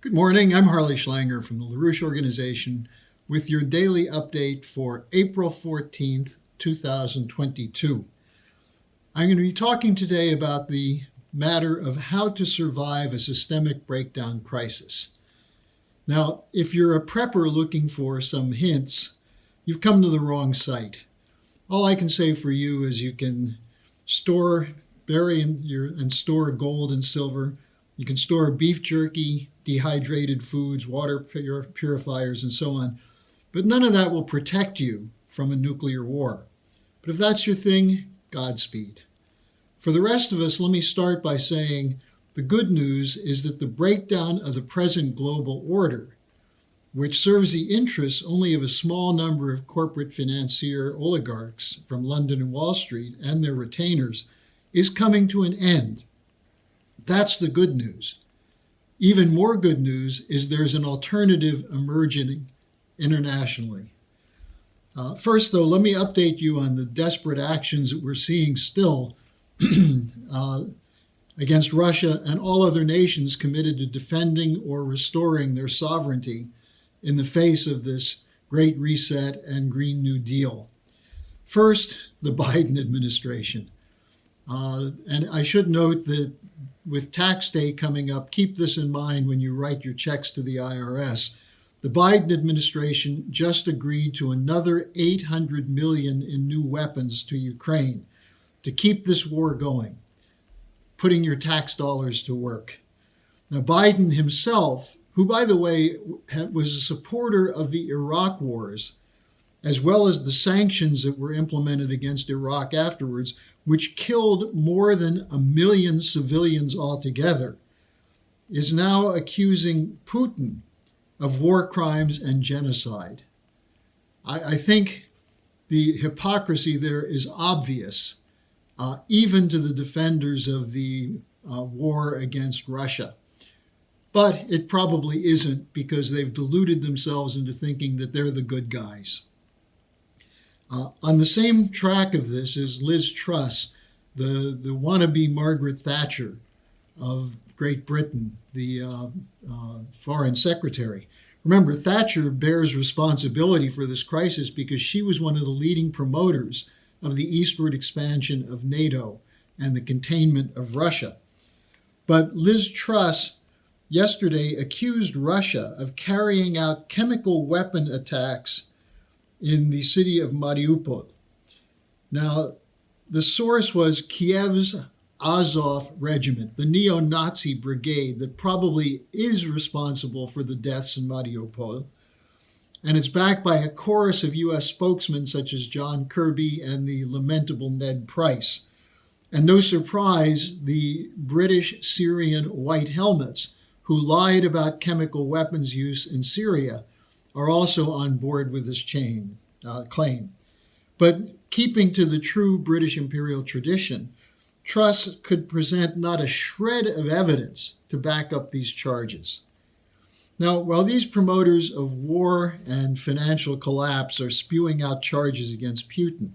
Good morning. I'm Harley Schlanger from the LaRouche Organization with your daily update for April 14th, 2022. I'm going to be talking today about the matter of how to survive a systemic breakdown crisis. Now, if you're a prepper looking for some hints, you've come to the wrong site. All I can say for you is you can bury and store gold and silver. You can store beef jerky, dehydrated foods, water purifiers, and so on. But none of that will protect you from a nuclear war. But if that's your thing, Godspeed. For the rest of us, let me start by saying the good news is that the breakdown of the present global order, which serves the interests only of a small number of corporate financier oligarchs from London and Wall Street and their retainers, is coming to an end. That's the good news. Even more good news is there's an alternative emerging internationally. First, though, let me update you on the desperate actions that we're seeing still against Russia and all other nations committed to defending or restoring their sovereignty in the face of this Great Reset and Green New Deal. First, the Biden administration. And I should note that with tax day coming up, keep this in mind when you write your checks to the IRS. The Biden administration just agreed to another $800 million in new weapons to Ukraine to keep this war going, putting your tax dollars to work. Now, Biden himself, who, by the way, was a supporter of the Iraq wars, as well as the sanctions that were implemented against Iraq afterwards, which killed more than 1 million civilians altogether, is now accusing Putin of war crimes and genocide. I think the hypocrisy there is obvious, even to the defenders of the war against Russia. But it probably isn't, because they've deluded themselves into thinking that they're the good guys. On the same track of this is Liz Truss, the wannabe Margaret Thatcher of Great Britain, the foreign secretary. Remember, Thatcher bears responsibility for this crisis because she was one of the leading promoters of the eastward expansion of NATO and the containment of Russia. But Liz Truss yesterday accused Russia of carrying out chemical weapon attacks in the city of Mariupol. Now, the source was Kiev's Azov regiment, the neo-Nazi brigade that probably is responsible for the deaths in Mariupol. And it's backed by a chorus of U.S. spokesmen such as John Kirby and the lamentable Ned Price. And no surprise, the British Syrian White Helmets, who lied about chemical weapons use in Syria, are also on board with this claim. But keeping to the true British imperial tradition, Truss could present not a shred of evidence to back up these charges. Now, while these promoters of war and financial collapse are spewing out charges against Putin,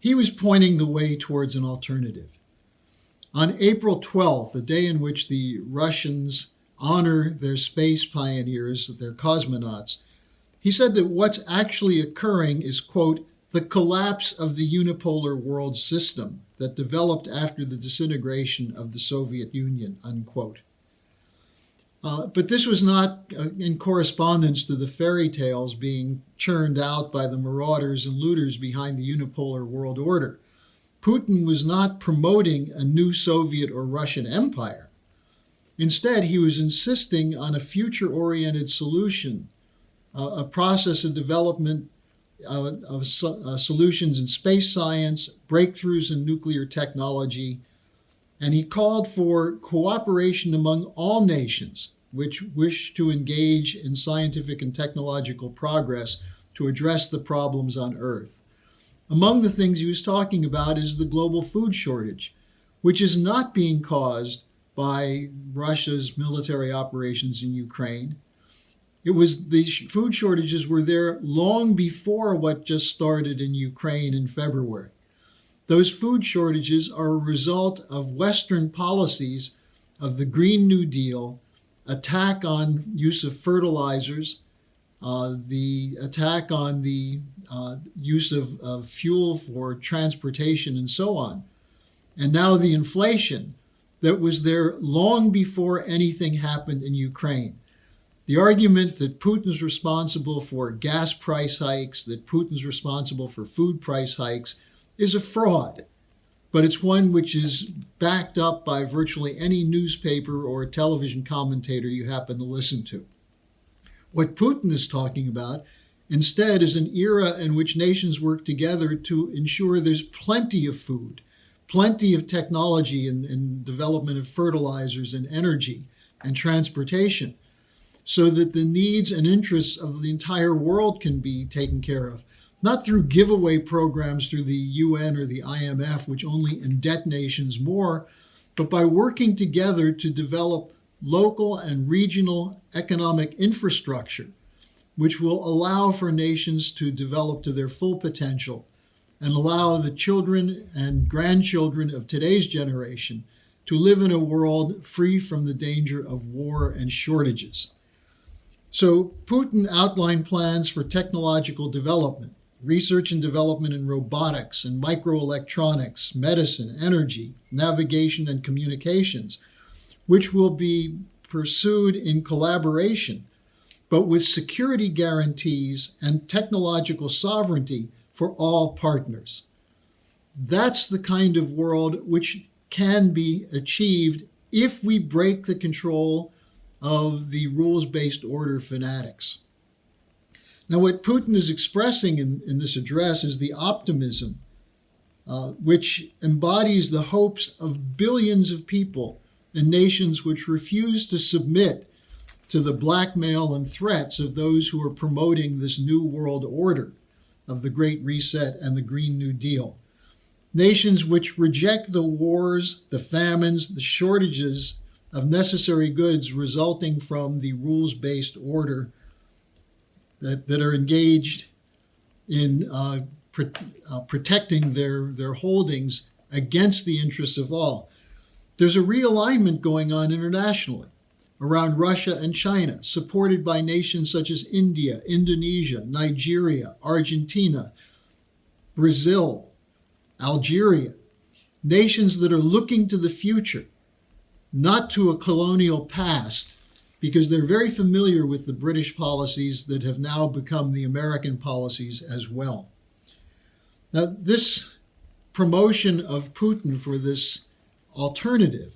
he was pointing the way towards an alternative. On April 12th, the day in which the Russians honor their space pioneers, their cosmonauts, he said that what's actually occurring is, quote, the collapse of the unipolar world system that developed after the disintegration of the Soviet Union, unquote. But this was not in correspondence to the fairy tales being churned out by the marauders and looters behind the unipolar world order. Putin was not promoting a new Soviet or Russian empire. Instead, he was insisting on a future-oriented solution, a process of development of solutions in space science, breakthroughs in nuclear technology, and he called for cooperation among all nations which wish to engage in scientific and technological progress to address the problems on Earth. Among the things he was talking about is the global food shortage, which is not being caused by Russia's military operations in Ukraine. These food shortages were there long before what just started in Ukraine in February. Those food shortages are a result of Western policies of the Green New Deal attack on use of fertilizers, the attack on the use of fuel for transportation, and so on. And now the inflation that was there long before anything happened in Ukraine. The argument that Putin's responsible for gas price hikes, that Putin's responsible for food price hikes, is a fraud. But it's one which is backed up by virtually any newspaper or television commentator you happen to listen to. What Putin is talking about instead is an era in which nations work together to ensure there's plenty of food, plenty of technology and development of fertilizers and energy and transportation, so that the needs and interests of the entire world can be taken care of. Not through giveaway programs through the UN or the IMF, which only indebt nations more, but by working together to develop local and regional economic infrastructure, which will allow for nations to develop to their full potential and allow the children and grandchildren of today's generation to live in a world free from the danger of war and shortages. So Putin outlined plans for technological development, research and development in robotics and microelectronics, medicine, energy, navigation, and communications, which will be pursued in collaboration, but with security guarantees and technological sovereignty for all partners. That's the kind of world which can be achieved if we break the control of the rules-based order fanatics. Now, what Putin is expressing in this address is the optimism which embodies the hopes of billions of people in nations which refuse to submit to the blackmail and threats of those who are promoting this new world order of the Great Reset and the Green New Deal. Nations which reject the wars, the famines, the shortages of necessary goods resulting from the rules-based order that are engaged in protecting their holdings against the interests of all. There's a realignment going on internationally around Russia and China, supported by nations such as India, Indonesia, Nigeria, Argentina, Brazil, Algeria, nations that are looking to the future, not to a colonial past, because they're very familiar with the British policies that have now become the American policies as well. Now, this promotion of Putin for this alternative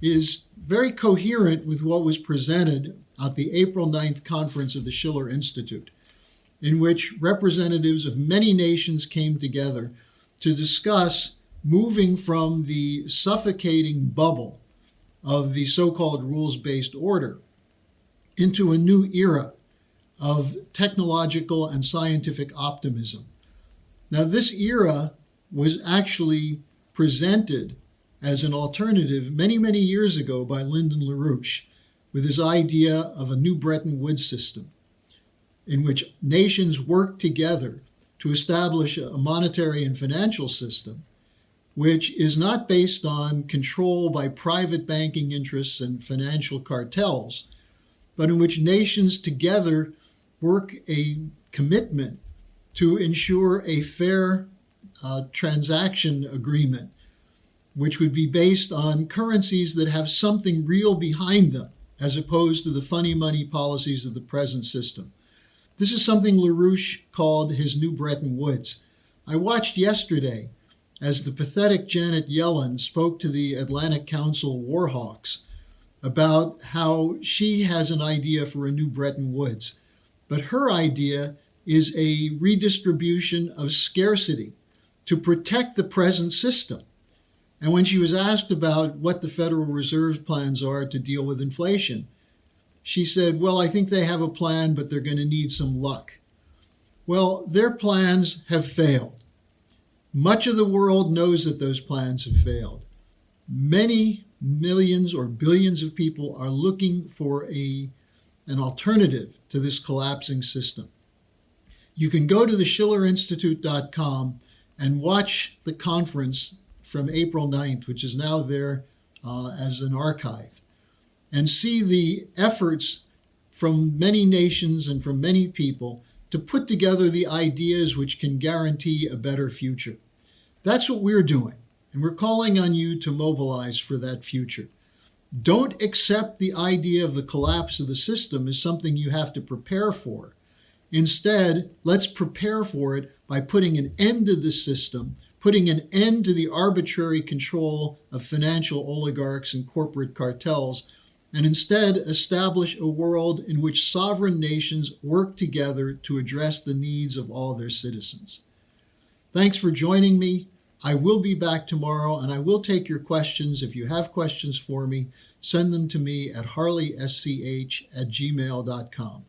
is very coherent with what was presented at the April 9th conference of the Schiller Institute, in which representatives of many nations came together to discuss moving from the suffocating bubble of the so-called rules-based order into a new era of technological and scientific optimism. Now, this era was actually presented as an alternative many, many years ago by Lyndon LaRouche with his idea of a new Bretton Woods system in which nations work together to establish a monetary and financial system which is not based on control by private banking interests and financial cartels, but in which nations together work a commitment to ensure a fair transaction agreement, which would be based on currencies that have something real behind them, as opposed to the funny money policies of the present system. This is something LaRouche called his new Bretton Woods. I watched yesterday as the pathetic Janet Yellen spoke to the Atlantic Council Warhawks about how she has an idea for a new Bretton Woods. But her idea is a redistribution of scarcity to protect the present system. And when she was asked about what the Federal Reserve's plans are to deal with inflation, she said, well, I think they have a plan, but they're going to need some luck. Well, their plans have failed. Much of the world knows that those plans have failed. Many millions or billions of people are looking for an alternative to this collapsing system. You can go to theschillerinstitute.com and watch the conference from April 9th, which is now there as an archive. and see the efforts from many nations and from many people to put together the ideas which can guarantee a better future. That's what we're doing, and we're calling on you to mobilize for that future. Don't accept the idea of the collapse of the system as something you have to prepare for. Instead, let's prepare for it by putting an end to the system, putting an end to the arbitrary control of financial oligarchs and corporate cartels, and instead establish a world in which sovereign nations work together to address the needs of all their citizens. Thanks for joining me. I will be back tomorrow, and I will take your questions. If you have questions for me, send them to me at harleysch@gmail.com.